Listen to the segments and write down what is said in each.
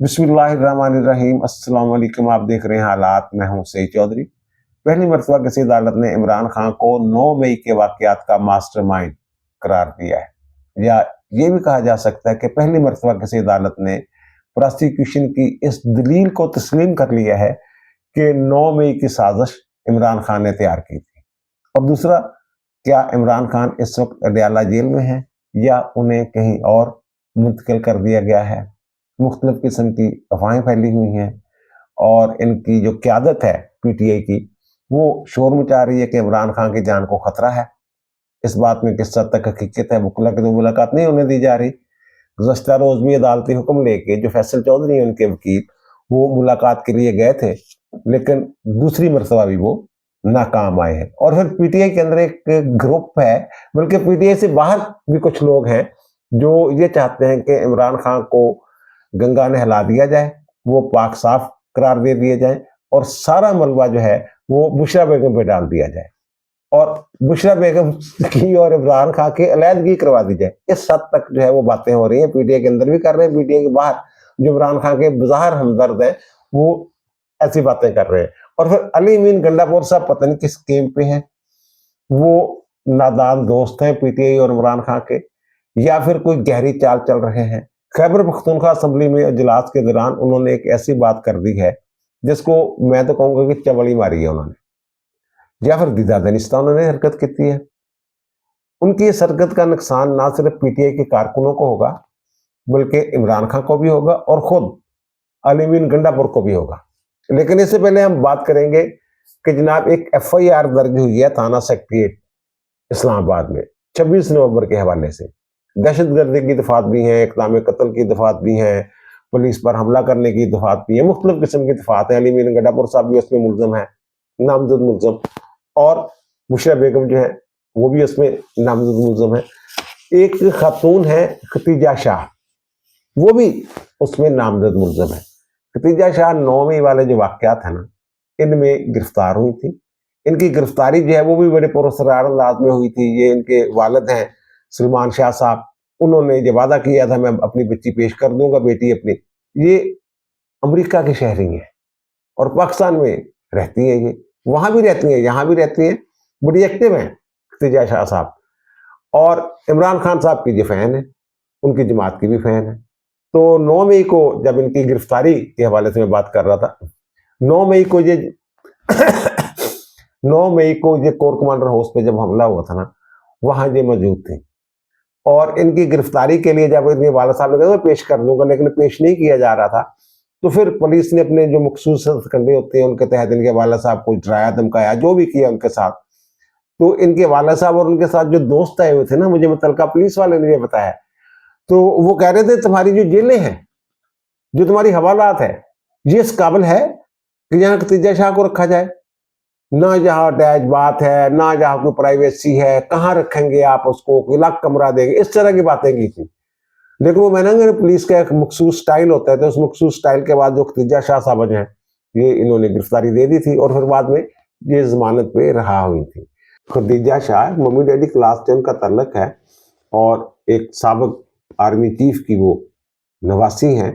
बिस्मिल्लाहिर्रहमानिर्रहीम। अस्सलाम वालेकुम। आप देख रहे हैं हालात। मैं हूं सईद चौधरी। पहली मरतबा किसी अदालत ने इमरान खान को 9 मई के वाकयात का मास्टरमाइंड करार दिया है, या ये भी कहा जा सकता है कि पहली मरतबा किसी अदालत ने प्रोसिक्यूशन की इस दलील को तस्लीम कर लिया है कि 9 मई की साजिश इमरान खान ने तैयार की थी। और दूसरा, क्या इमरान खान इस वक्त अडयाला जेल में है या उन्हें कहीं और मुंतकिल कर दिया गया है। मुख्तलिफ किस्म की अफवाहें फैली हुई हैं और इनकी जो क़यादत है पीटीआई की, वो शोर मचा रही है कि इमरान खान की जान को खतरा है। इस बात में किस हद तक हकीकत है, मुकल्ला की तो मुलाकात नहीं होने दी जा रही। गुज़श्ता रोज़ भी अदालती हुक्म लेके जो फैसल चौधरी हैं उनके वकील, वो मुलाकात के लिए गए थे, लेकिन दूसरी मरतबा भी वो नाकाम आए हैं। और फिर पीटीआई के अंदर एक ग्रुप है, बल्कि पीटीआई से बाहर भी कुछ लोग हैं जो ये चाहते हैं कि इमरान खान को गंगा ने हिला दिया जाए, वो पाक साफ करार दे दिए जाए और सारा मलबा जो है वो बुशरा बेगम पे डाल दिया जाए और बुशरा बेगम की और इमरान खान की अलहदगी करवा दी जाए। इस हद तक जो है वो बातें हो रही हैं। पीटीआई के अंदर भी कर रहे हैं, पीटीआई के बाहर जो इमरान खान के बज़ाहिर हमदर्द हैं वो ऐसी बातें कर रहे हैं। और फिर अली मीन गंडापुर साहब पता नहीं किस गेम पे हैं, वो नादान दोस्त हैं पीटीआई और इमरान खान के, या फिर कोई गहरी चाल चल रहे हैं। खैबर पख्तूनख्वा असेंबली में इजलास के दौरान उन्होंने एक ऐसी बात कर दी है जिसको मैं तो कहूंगा कि चवड़ी मारी है उन्होंने, या फिर दीदानिस्ता उन्होंने हरकत की है। उनकी इस हरकत का नुकसान ना सिर्फ पीटीआई के कारकुनों को होगा, बल्कि इमरान खान को भी होगा और खुद अली मीन गंडापुर को भी होगा। लेकिन इससे पहले हम बात करेंगे कि जनाब एक FIR दर्ज हुई है थाना सेक्रेटेरिएट इस्लामाबाद में 26 नवंबर के हवाले से। दहशतगर्दी की दफात भी हैं, इक़दाम कत्ल की दफात भी हैं, पुलिस पर हमला करने की दफात भी है, मुख्तलिफ किस्म की दफात है। अली मीन गंडापुर साहब भी उसमें मुलजम है, नामजद मुलजम, और बुशरा बेगम जो है वो भी उसमें नामजद मुलजम है। एक खातून है खतीजा शाह, वो भी उसमें नामजद मुलजम है। खतीजा शाह 9 मई वाले जो वाकयात है ना, इनमें गिरफ्तार हुई थी। इनकी गिरफ्तारी जो है वो भी बड़े पुरअसरार अंदाज में हुई थी। ये इनके वालिद हैं सलमान शाह साहब, उन्होंने ये वादा किया था मैं अपनी बच्ची पेश कर दूंगा, बेटी अपनी। ये अमेरिका की शहरी है और पाकिस्तान में रहती है, ये वहां भी रहती है, यहाँ भी रहती है, बड़ी एक्टिव है खतीजा शाह साहब। और इमरान खान साहब की जो फैन है, उनकी जमात की भी फैन है। तो 9 मई को जब इनकी गिरफ्तारी के हवाले से मैं बात कर रहा था, 9 मई को ये 9 मई को ये कोर कमांडर हाउस पे जब हमला हुआ था ना, वहां ये मौजूद थे। और इनकी गिरफ्तारी के लिए जब इनके वाला साहब ने कहा मैं पेश कर दूंगा, लेकिन पेश नहीं किया जा रहा था, तो फिर पुलिस ने अपने जो मखसूस हथकंडे होते हैं उनके तहत इनके वाला साहब को डराया धमकाया, जो भी किया उनके साथ। तो इनके वाला साहब और उनके साथ जो दोस्त आए हुए थे ना, मुझे मुतलका पुलिस वाले ने ये बताया, तो वो कह रहे थे तुम्हारी जो जेलें हैं, जो तुम्हारी हवालात है, ये इस काबिल है कि यहाँ खतीजा शाह को रखा जाए। ना जहाँ अटैच बात है, ना जहाँ कोई प्राइवेसी है, कहाँ रखेंगे आप उसको, कोई अलग कमरा देंगे, इस तरह की बातें की थी। लेकिन वो मैंने पुलिस का एक मखसूस स्टाइल होता है, तो उस मखसूस स्टाइल के बाद जो खतीजा शाह साहब हैं, ये इन्होंने गिरफ्तारी दे दी थी और फिर बाद में ये जमानत पे रहा हुई थी। Khatija Shah mummy daddy class 10 का तल्लक है और एक साबिक आर्मी चीफ की वो नवासी हैं।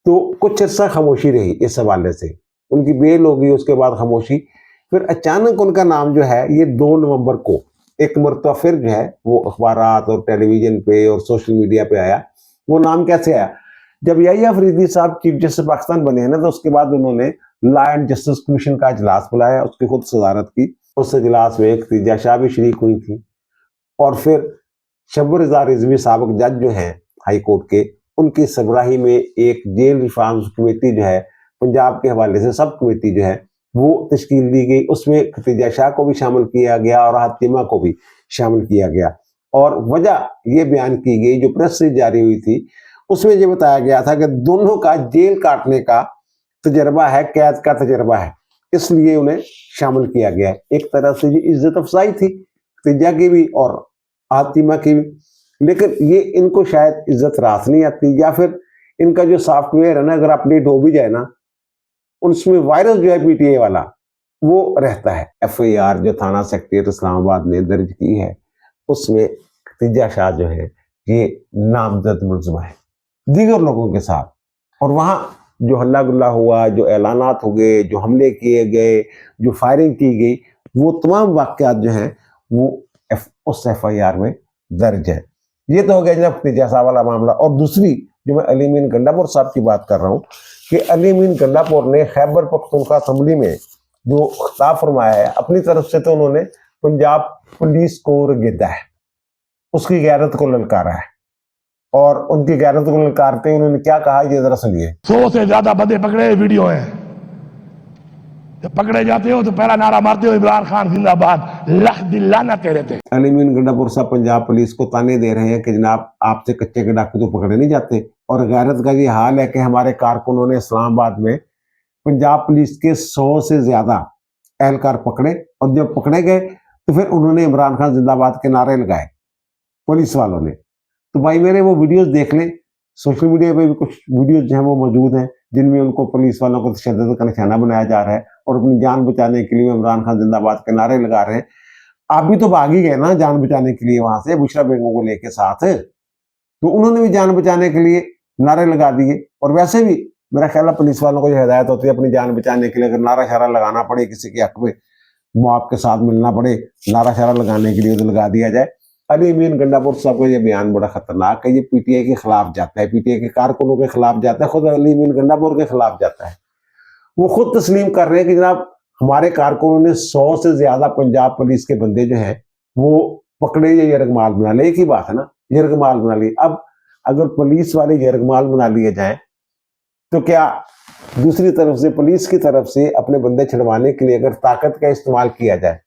तो कुछ अर्सा खामोशी रही इस हवाले से, उनकी बेल होगी, उसके बाद खामोशी। फिर अचानक उनका नाम जो है ये 2 नवंबर को एक मरतबा फिर जो है वो अखबारात और टेलीविजन पे और सोशल मीडिया पे आया। वो नाम कैसे आया? जब याहिया अफरीदी साहब चीफ जस्टिस पाकिस्तान बने हैं ना, तो उसके बाद उन्होंने लॉ एंड जस्टिस कमीशन का इजलास बुलाया, उसकी खुद सदारत की। उस इजलास में खतीजा शाह भी शरीक हुई थी और फिर शब्बर रज़ा रिजवी साबिक जज जो हैं हाई कोर्ट के, उनकी सरबराही में एक जेल रिफॉर्म्स कमेटी जो है पंजाब के हवाले से, सब कमेटी जो है वो तश्कील दी गई। उसमें खतीजा शाह को भी शामिल किया गया और हातिमा को भी शामिल किया गया। और वजह ये बयान की गई, जो प्रेस से जारी हुई थी, उसमें ये बताया गया था कि दोनों का जेल काटने का तजर्बा है, कैद का तजर्बा है, इसलिए उन्हें शामिल किया गया। एक तरह से ये इज्जत अफजाई थी खतीजा की भी और हातिमा की भी, लेकिन ये इनको शायद इज्जत रास नहीं आती, या फिर इनका जो सॉफ्टवेयर है ना, अगर अपडेट हो भी जाए ना, उसमें वायरस जो है पीटीए वाला वो रहता है। FIR जो थाना सेक्रेटेरिएट इस्लामाबाद ने दर्ज की है, उसमें खतीजा शाह जो है ये नामजद मुलज़िम है दीगर लोगों के साथ, और वहां जो हल्ला गुल्ला हुआ, जो ऐलानात हो गए, जो हमले किए गए, जो फायरिंग की गई, वो तमाम वाक़यात जो हैं वो उस एफआईआर में दर्ज है। ये तो हो गया जनाब तेजासा वाला मामला। और दूसरी जो मैं अली मीन गंडापुर साहब की बात कर रहा हूँ कि अली मीन गंडापुर ने खैबर पख्तूनख्वा असम्बली में जो खिताब फरमाया है, अपनी तरफ से तो उन्होंने पंजाब पुलिस को गिद्दा है, उसकी गैरत को ललकारा है। और उनकी गैरत को ललकारते हुए उन्होंने क्या कहा, ये जरा सुनिए। 100 से ज्यादा बंदे पकड़े वीडियो है। जब पकड़े जाते हो तो पहला नारा मारते हो इमरान खान जिंदाबाद, लख दिलाना तेरे थे। अली मीन गंडापुर साहब पंजाब पुलिस को ताने दे रहे हैं कि जनाब आपसे कच्चे के डाकू तो पकड़े नहीं जाते। और गैरत का ये हाल है कि हमारे कारकुनों ने इस्लामाबाद में पंजाब पुलिस के 100 से ज्यादा एहलकार पकड़े, और जब पकड़े गए तो फिर उन्होंने इमरान खान जिंदाबाद के नारे लगाए पुलिस वालों ने। तो भाई मेरे वो वीडियोस देख लें, सोशल मीडिया पे भी कुछ वीडियोस जो हैं वो मौजूद हैं जिनमें उनको पुलिस वालों को तशद्दुद का निशाना बनाया जा रहा है और अपनी जान बचाने के लिए इमरान खान जिंदाबाद के नारे लगा रहे हैं। आप भी तो भाग ही गए ना जान बचाने के लिए वहां से बुशरा बेगम को लेके साथ, तो उन्होंने भी जान बचाने के लिए नारे लगा दिए। और वैसे भी मेरा ख्याल है पुलिस वालों को जो हिदायत होती है अपनी जान बचाने के लिए, अगर नारा शारा लगाना पड़े, किसी के हक में मुआफ के साथ मिलना पड़े, नारा शारा लगाने के लिए तो लगा दिया जाए। अली मीन गंडापुर साहब का ये बयान बड़ा खतरनाक है। ये पीटीआई के खिलाफ जाता है, पीटीआई के कारकुनों के खिलाफ जाता है, खुद अली मीन गंडापुर के खिलाफ जाता है। वो खुद तस्लीम कर रहे हैं कि जनाब हमारे कारकुनों ने 100 से ज्यादा पंजाब पुलिस के बंदे जो हैं वो पकड़े या यरगमाल बना ले। एक ही बात है ना, यरगमाल बना लिए। अब अगर पुलिस वाले यरगमाल बना लिए जाएं तो क्या दूसरी तरफ से पुलिस की तरफ से अपने बंदे छुड़वाने के लिए अगर ताकत का इस्तेमाल किया जाए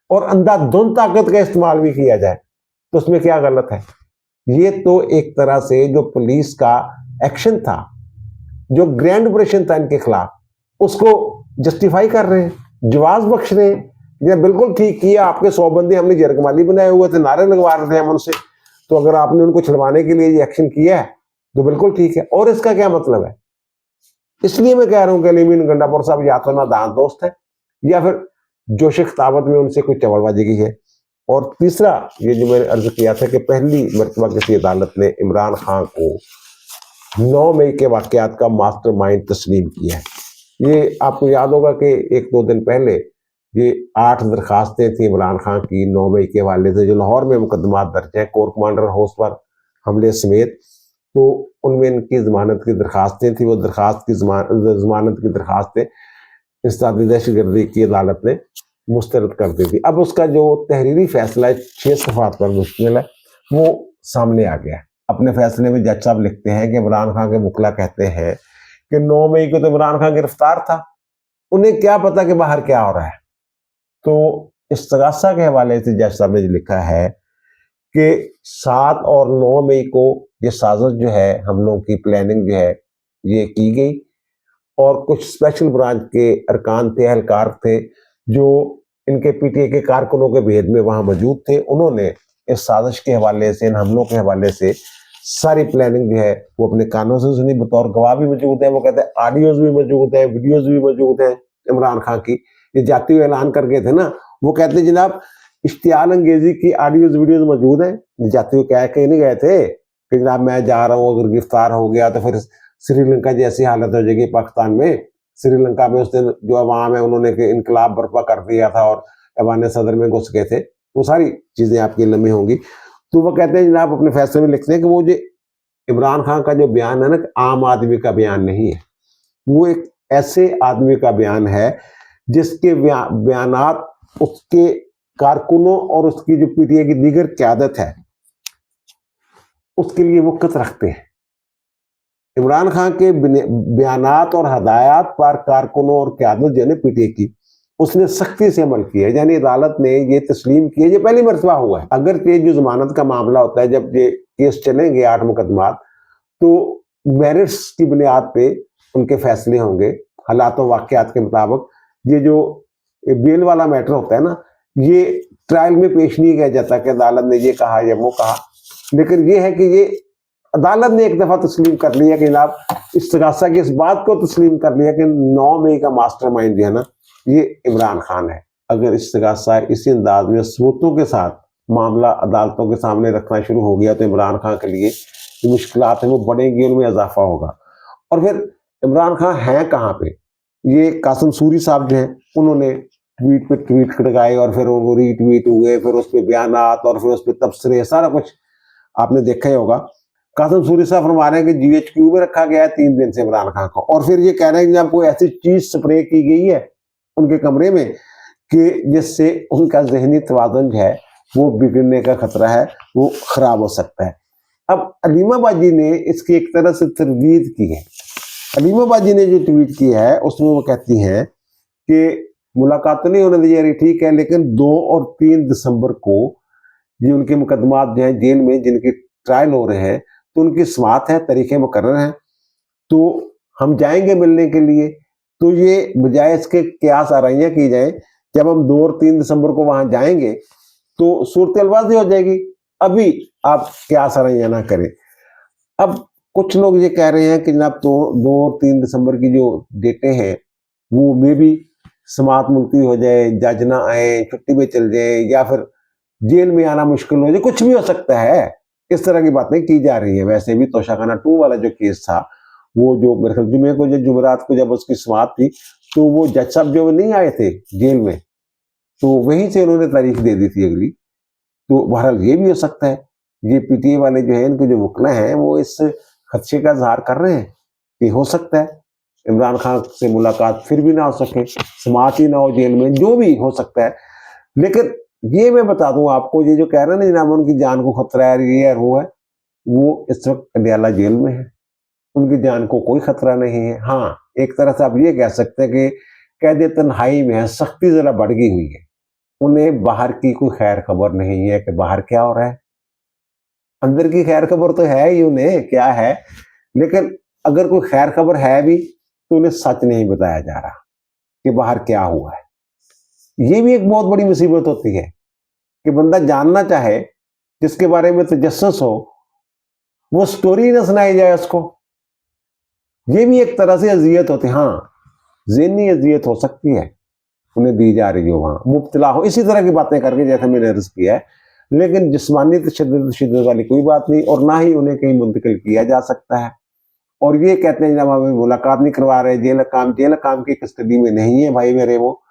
और अंधाधुंध ताकत का इस्तेमाल भी किया जाए तो उसमें क्या गलत है? ये तो एक तरह से जो पुलिस का एक्शन था, जो ग्रैंड ऑपरेशन था इनके खिलाफ, उसको जस्टिफाई कर रहे हैं, जवाब बख्श रहे हैं। ये बिल्कुल ठीक किया, आपके 100 बंदे हमने यरगमाली बनाए हुए थे, नारे लगवा रहे थे हम उनसे, तो अगर आपने उनको छुड़वाने के लिए ये एक्शन किया है तो बिल्कुल ठीक है। और इसका क्या मतलब है? इसलिए मैं कह रहा हूं कि अली मीन गंडापुर साहब या तो ना दांत दोस्त है या फिर जोश खिताबत में उनसे कुछ चवड़बाजी की है। और तीसरा ये जो मैंने अर्ज किया था कि पहली मरतबा किसी अदालत ने इमरान खान को 9 मई के वाकयात का मास्टरमाइंड तस्लीम किया है। ये आपको याद होगा कि 1-2 दिन पहले ये 8 दरखास्तें थी इमरान खान की 9 मई के हवाले से, जो लाहौर में मुकदमा दर्ज है कोर कमांडर हाउस पर हमले समेत। तो उनमें इनकी जमानत की दरखास्तें थी, वो दरखास्त की जमानत की दरखास्तें इंसदादी दहशतगर्दी की अदालत ने मुस्तरद कर दी थी। अब उसका जो तहरीरी फैसला है 6 सफ़हात पर मुश्तमिल है, वो सामने आ गया है। अपने फैसले में जज साहब लिखते हैं कि इमरान खान के मुकला कहते हैं कि 9 मई को तो इमरान खान गिरफ्तार था, उन्हें क्या पता कि बाहर क्या हो रहा है। तो इस्तगासा के हवाले से जज साहब ने लिखा है कि 7 और 9 मई को ये साजिश जो है, हम लोगों की प्लानिंग जो है ये की गई, और कुछ स्पेशल ब्रांच के अरकान थे, एहलकार थे जो इनके पीटीआई के कारकुनों के भेद में वहां मौजूद थे। उन्होंने इस साजिश के हवाले से, इन हमलों के हवाले से सारी प्लानिंग जो है वो अपने कानों से सुनी। बतौर गवाह भी मौजूद है, वो कहते हैं ऑडियोज भी मौजूद है, वीडियोज भी मौजूद है इमरान खान की। ये जाती हुए ऐलान कर गए थे ना, वो कहते हैं जनाब इश्तियाल अंगेजी की ऑडियोज वीडियोज मौजूद है। जाते हुए कह के नहीं गए थे कि जनाब मैं जा रहा हूँ, अगर गिरफ्तार हो गया तो फिर श्रीलंका जैसी हालत हो जाएगी पाकिस्तान में। श्रीलंका में उस दिन जो अवाम है उन्होंने इनकलाब बर्पा कर दिया था और ऐवान सदर में घुस गए थे, वो सारी चीजें आपकी लम्बी होंगी। तो वो कहते हैं जनाब अपने फैसले में लिखते हैं कि वो जो इमरान खान का जो बयान है ना, आम आदमी का बयान नहीं है, वो एक ऐसे आदमी का बयान है जिसके बयानात उसके कारकुनों और उसकी जो पीटीआई की दीगर क़यादत है उसके लिए वक़्त रखते हैं। इमरान खान के बयानात और हदायत पर कारकुनों और क़यादत जो है पीटीआई की, उसने सख्ती से अमल किया है। यानी अदालत ने ये तस्लीम किया, ये पहली मरतबा हुआ है। अगर ये जो जमानत का मामला होता है, जब ये केस चलेंगे 8 मुकदमात, तो मेरिट्स की बुनियाद पे उनके फैसले होंगे हालात वाक़यात के मुताबिक। ये जो बेल वाला मैटर होता है ना, ये ट्रायल में पेश नहीं किया जाता कि अदालत ने ये कहा या वो कहा, लेकिन ये है कि ये अदालत ने एक दफा तस्लीम कर लिया कि जनाब इस्तगासा की इस बात को तस्लीम कर लिया कि 9 मई का मास्टरमाइंड जो है ना ये इमरान खान है। अगर इस्तगासा इसी अंदाज में सबूतों के साथ मामला अदालतों के सामने रखना शुरू हो गया तो इमरान खान के लिए जो मुश्किलात हैं वो बढ़ेंगी, उनमें इजाफा होगा। और फिर इमरान खान हैं कहाँ पे? ये कासिम सूरी साहब जो हैं उन्होंने ट्वीट पे ट्वीट लगाए और फिर वो रीट्वीट हुए, फिर उस पे बयानात और फिर उस पे तबसरे, सारा कुछ आपने देखा ही होगा। कासिम सूरी साहब फरमा रहे हैं कि जीएचक्यू में रखा गया है 3 दिन से इमरान खान को, और फिर ये कह रहे हैं कि जब कोई ऐसी चीज स्प्रे की गई है उनके कमरे में कि जिससे उनका जहनी तवाज़ुन जो है वो बिगड़ने का खतरा है, वो खराब हो सकता है। अब अलीमा बाजी ने इसकी एक तरह से तरवीद की है। अलीमा बाजी ने जो ट्वीट किया है उसमें वो कहती हैं कि मुलाकात तो नहीं होने दी जा रही, ठीक है, लेकिन 2 और 3 दिसंबर को ये उनके मुकदमात जो हैं जेल में जिनके ट्रायल हो रहे हैं तो उनकी समाअत है, तरीके मुकर्रर हैं, तो हम जाएंगे मिलने के लिए। तो ये बजाय इसके क्यास आराइयाँ की जाए, जब हम 2 और 3 दिसंबर को वहां जाएंगे तो सूरत वाज़ेह हो जाएगी, अभी आप क्यास आराइयाँ ना करें। अब कुछ लोग ये कह रहे हैं कि जनाब 2 और 3 दिसंबर की जो डेटें हैं वो मे भी समाअत मुलतवी हो जाए, जज ना आए, छुट्टी पे चल जाए, या फिर जेल में आना मुश्किल हो जाए, कुछ भी हो सकता है। इस तरह की बातें की जा रही है। वैसे भी तोशाखाना 2 वाला जो केस था, वो जो मेरे ख्याल जुमे को, जो जुमेरात को जब उसकी समाअत थी तो वो जज साहब जो नहीं आए थे जेल में, तो वहीं से उन्होंने तारीख दे दी थी अगली। तो बहरहाल ये भी हो सकता है, ये पीटीए वाले जो है इनके जो वकला हैं वो इस खदशे का इजहार कर रहे हैं कि हो सकता है इमरान खान से मुलाकात फिर भी ना हो सके, समाअत ही ना हो जेल में, जो भी हो सकता है। लेकिन ये मैं बता दूं आपको, ये जो कह रहे हैं ना जनाब उनकी जान को खतरा है, ये है वो है, वो इस वक्त अडियाला जेल में है, उनकी जान को कोई खतरा नहीं है। हाँ, एक तरह से आप ये कह सकते हैं कि कैद तन्हाई में है, सख्ती जरा बढ़ गई हुई है, उन्हें बाहर की कोई खैर खबर नहीं है कि बाहर क्या हो रहा है। अंदर की खैर खबर तो है ही उन्हें क्या है, लेकिन अगर कोई खैर खबर है भी तो उन्हें सच नहीं बताया जा रहा कि बाहर क्या हुआ है। ये भी एक बहुत बड़ी मुसीबत होती है कि बंदा जानना चाहे, जिसके बारे में तजस्सुस हो, वो स्टोरी ना सुनाई जाए उसको। ये भी एक तरह से अजियत होती है। हाँ, ज़हनी अजियत हो सकती है उन्हें दी जा रही हो, वहां मुब्तला हो इसी तरह की बातें करके, जैसे मैंने अर्ज किया है। लेकिन जिस्मानी तशद्दुद वाली कोई बात नहीं, और ना ही उन्हें कहीं मुंतकिल किया जा सकता है। और ये कहते हैं जब हमें मुलाकात नहीं करवा रहे, जेल काम की कस्टडी में नहीं है भाई मेरे, वो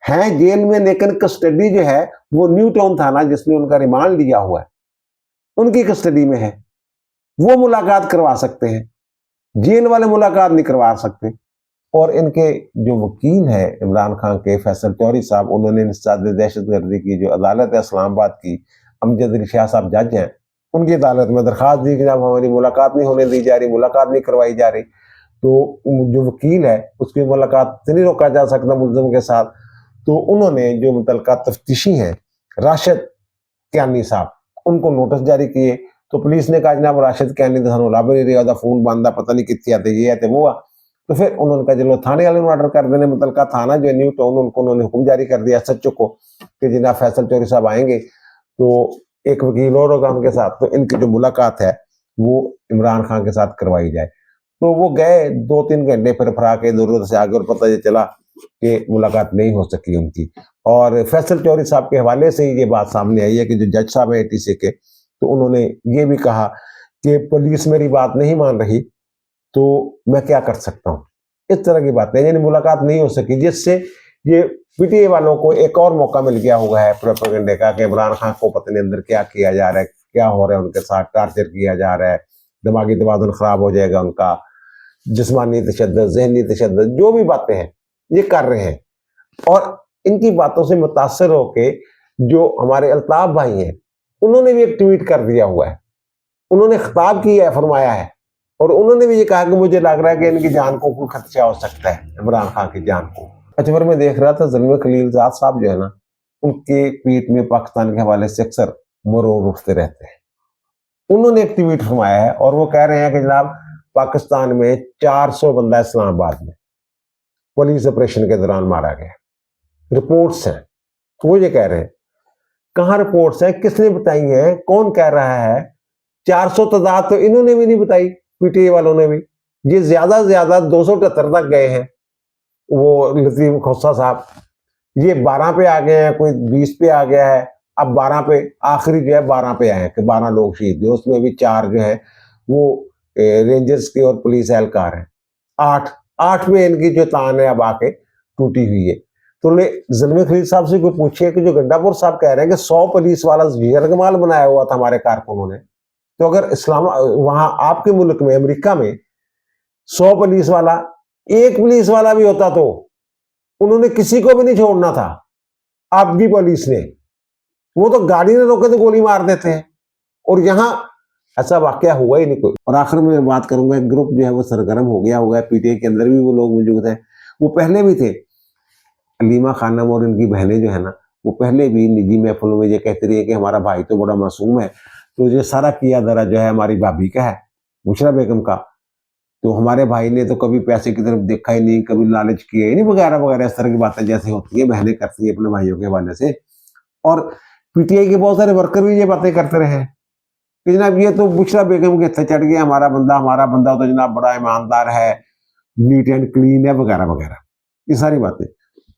हैं जेल में, लेकिन कस्टडी जो है वो न्यू टाउन थाना जिसने उनका रिमांड लिया हुआ है उनकी कस्टडी में है, वो मुलाकात करवा सकते हैं, जेल वाले मुलाकात नहीं करवा सकते। और इनके जो वकील है इमरान खान के, फैसल चौधरी साहब, उन्होंने इंसदाद दहशतगर्दी की जो अदालत है इस्लामाबाद की, अमजद अली शाह साहब जज हैं, उनकी अदालत में दरख्वास्त दी कि जब हमारी मुलाकात नहीं होने दी जा रही, मुलाकात नहीं करवाई जा रही, तो जो वकील है उसकी मुलाकात से नहीं रोका जा सकता मुल्ज़िम के साथ। तो उन्होंने जो मुतल्लिका तफ्तीशी हैं राशिद कियानी साहब, उनको नोटिस जारी किए। तो पुलिस ने कहा जनाब राशिद कियानी तो सानू लभ नहीं रहा, फोन बंद, पता नहीं कितने आते, ये है तो वो। तो फिर उन्होंने कहा चलो थाने वाले ऑर्डर कर देने, मुतल्लिका थाना जो न्यू टाउन, उनको उन्होंने हुक्म जारी कर दिया एसएचओ को कि जनाब फैसल चौधरी साहब आएंगे तो एक वकील और होगा उनके साथ, तो इनकी जो मुलाकात है वो इमरान खान के साथ करवाई जाए। तो वो गए, 2-3 घंटे फिर फरा के जरूरत से आगे, और पता ये चला कि मुलाकात नहीं हो सकी उनकी। और फैसल चौधरी साहब के हवाले से ही ये बात सामने आई है कि जो जज साहब है एटीसी के, तो उन्होंने ये भी कहा कि पुलिस मेरी बात नहीं मान रही तो मैं क्या कर सकता हूँ। इस तरह की बातें, यानी मुलाकात नहीं हो सकी, जिससे ये पीटीए वालों को एक और मौका मिल गया हुआ है प्रोपेगेंडे का कि इमरान खान को पता नहीं अंदर क्या किया जा रहा है, क्या हो रहा है उनके साथ, टार्चर किया जा रहा है, दिमागी तवाज़ुन खराब हो जाएगा उनका, जिस्मानी तशद्दुद, ज़हनी तशद्दुद, जो भी बातें हैं ये कर रहे हैं। और इनकी बातों से मुतासर होके जो हमारे अल्ताफ भाई हैं उन्होंने भी एक ट्वीट कर दिया हुआ है, उन्होंने खिताब किया है, फरमाया है, और उन्होंने भी ये कहा कि मुझे लग रहा है कि इनकी जान को कोई खदशा हो सकता है, इमरान खान की जान को। अच्छा, फिर मैं देख रहा था ज़ल्मी खलीलज़ाद साहब जो है ना, उनके ट्वीट में पाकिस्तान के हवाले से अक्सर मरोड़ उठते रहते हैं। उन्होंने एक ट्वीट फरमाया है और वो कह रहे हैं कि जनाब पाकिस्तान में 400 बंदा इस्लामाबाद में पुलिस ऑपरेशन के दौरान मारा गया, रिपोर्ट्स हैं। तो वो ये कह रहे हैं, कहाँ रिपोर्ट्स हैं, किसने बताई हैं, कौन कह रहा है? 400 तादाद तो इन्होंने भी नहीं बताई, पीटीए वालों ने भी। ये ज्यादा से ज्यादा 278 तक गए हैं। वो लतीफ खोसा साहब ये 12 पे आ गए हैं, कोई 20 पे आ गया है, अब 12 पे आखिरी जो है 12 पे आए हैं कि 12 लोग शहीद हुए, उसमें भी 4 जो है वो रेंजर्स के और पुलिस एहलकार हैं। 8 8 में इनकी जो तान है अब आके टूटी हुई है। तो ज़ल्मी खलील साहब से कोई पूछिए कि जो गंडापुर साहब कह रहे हैं कि 100 पुलिस वाला यरगमाल बनाया हुआ था हमारे कारकुनों ने, तो अगर इस्लाम वहां आपके मुल्क में अमेरिका में 100 पुलिस वाला, एक पुलिस वाला भी होता तो उन्होंने किसी को भी नहीं छोड़ना था। आपकी पुलिस ने, वो तो गाड़ी ने रोके तो गोली मार देते हैं, और यहां ऐसा वाकया हुआ ही नहीं कोई। और आखिर में मैं बात करूंगा, एक ग्रुप जो है वो सरगर्म हो गया हुआ है, पीटीआई के अंदर भी वो लोग मौजूद हैं, वो पहले भी थे। अलीमा खानम और इनकी बहनें जो है ना, वो पहले भी निजी महफिलों में ये कहती रही है कि हमारा भाई तो बड़ा मासूम है, तो ये सारा किया धरा जो है हमारी भाभी का है, बुशरा बेगम का, तो हमारे भाई ने तो कभी पैसे की तरफ देखा ही नहीं, कभी लालच किया ही नहीं, वगैरह वगैरह इस तरह की बातें जैसे होती है बहनें करती है अपने भाइयों के हवाले से। और पीटीआई के बहुत सारे वर्कर भी ये बातें करते रहे कि जनाब ये तो बुशरा बेगम के हथे चढ़ गया, हमारा बंदा तो जनाब बड़ा ईमानदार है, नीट एंड क्लीन है, वगैरह वगैरह, ये सारी बातें।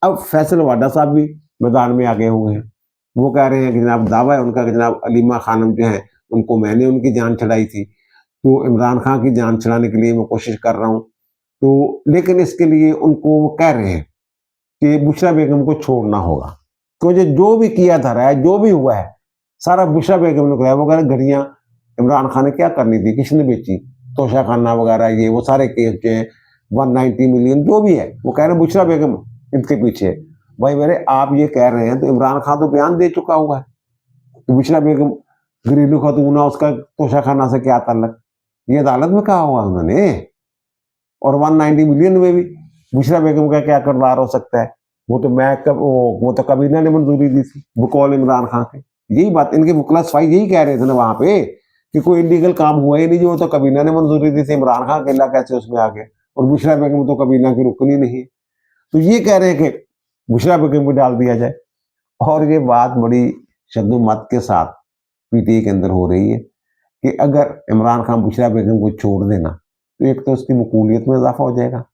अब फैसल वाडा साहब भी मैदान में आगे हुए हैं, वो कह रहे हैं कि जनाब दावा है उनका कि जनाब अलीमा खानम जो है उनको मैंने उनकी जान छड़ाई थी, तो इमरान खान की जान छड़ाने के लिए मैं कोशिश कर रहा हूँ, तो लेकिन इसके लिए उनको वो कह रहे हैं कि बुशरा बेगम को छोड़ना होगा, तो जो भी किया धरा है, जो भी हुआ है, सारा बुशरा बेगम ने कराया। वो कह रहे घड़ियां इमरान खान ने क्या करनी थी, किसने बेची, तोशा खाना वगैरह, ये वो सारे केस जो है 190 मिलियन जो भी है, वो कह रहे हैं बुशरा बेगम इनके पीछे। भाई मेरे आप ये कह रहे हैं तो इमरान खान तो बयान दे चुका हुआ है कि बुशरा बेगम घरेलू खतून है, उसका तोशा खाना से क्या ताल्लुक, ये अदालत में कहा हुआ उन्होंने। और 190 मिलियन में भी बुशरा बेगम का क्या किरदार हो सकता है, वो तो कबीना ने मंजूरी दी थी, बकौल इमरान खान के। यही बात इनके वकला सफाई यही कह रहे थे ना वहां पे कि कोई इलीगल काम हुआ ही नहीं, जो तो कबीना ने मंजूरी दी थी, इमरान खान अकेला कैसे उसमें आ गया, और बुशरा बेगम तो कबीना की रुकनी नहीं है। तो ये कह रहे हैं कि बुशरा बेगम को डाल दिया जाए, और ये बात बड़ी शद्दुमत के साथ पीटीआई के अंदर हो रही है कि अगर इमरान खान बुशरा बेगम को छोड़ देना तो एक तो उसकी मकबूलियत में इजाफा हो जाएगा,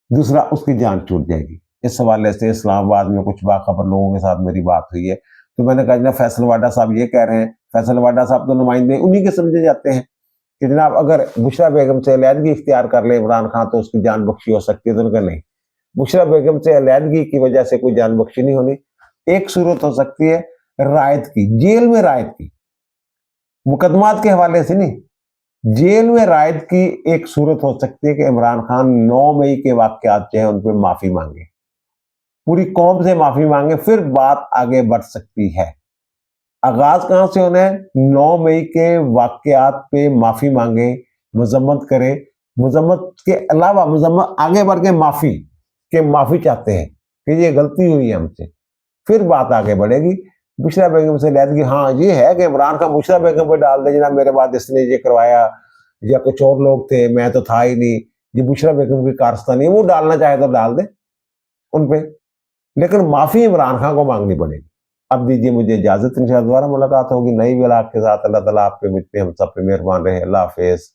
दूसरा उसकी जान छूट जाएगी। इस हवाले से इस्लामाबाद में कुछ बाखबर लोगों के साथ मेरी बात हुई है, तो मैंने कहा जनाब फैसल वाडा साहब ये कह रहे हैं, फैसल वाडा साहब तो नुमाइंदे उन्हीं के समझे जाते हैं कि जनाब अगर बुशरा बेगम से अलहदगी इख्तियार कर ले इमरान खान तो उसकी जान बख्शी हो सकती है, तो उनका नहीं, बुशरा बेगम से अलहदगी की वजह से कोई जान बख्शी नहीं होनी। एक सूरत हो सकती है रायत की, जेल में रायत की, मुकदमात के हवाले से नहीं, जेल में रायत की एक सूरत हो सकती है कि इमरान खान 9 मई के वाकयात जो है उन पर माफी मांगे, पूरी कौम से माफी मांगे, फिर बात आगे बढ़ सकती है। आगाज कहां से होना है, 9 मई के वाकयात पे माफी मांगे, मजम्मत करे, मजम्मत के अलावा मजम्मत आगे बढ़ के माफी चाहते हैं कि ये गलती हुई है हमसे, फिर बात आगे बढ़ेगी। बुशरा बेगम से लैद की हाँ ये है कि इमरान खान बुशरा बेगम पे डाल दे जनाब मेरे बाद इसने ये करवाया, या कुछ और लोग थे, मैं तो था ही नहीं, ये बुशरा बेगम की कारस्तानी, वो डालना चाहे तो डाल दे उन पे, लेकिन माफी इमरान खान को मांगनी पड़ेगी। अब दीजिए मुझे इजाजत, इंशाअल्लाह दोबारा मुलाकात होगी नई व्लॉग के साथ। अल्लाह ताला आप पे, मुझ पे, हम सब पे मेहरबान रहे। अल्लाह हाफिज।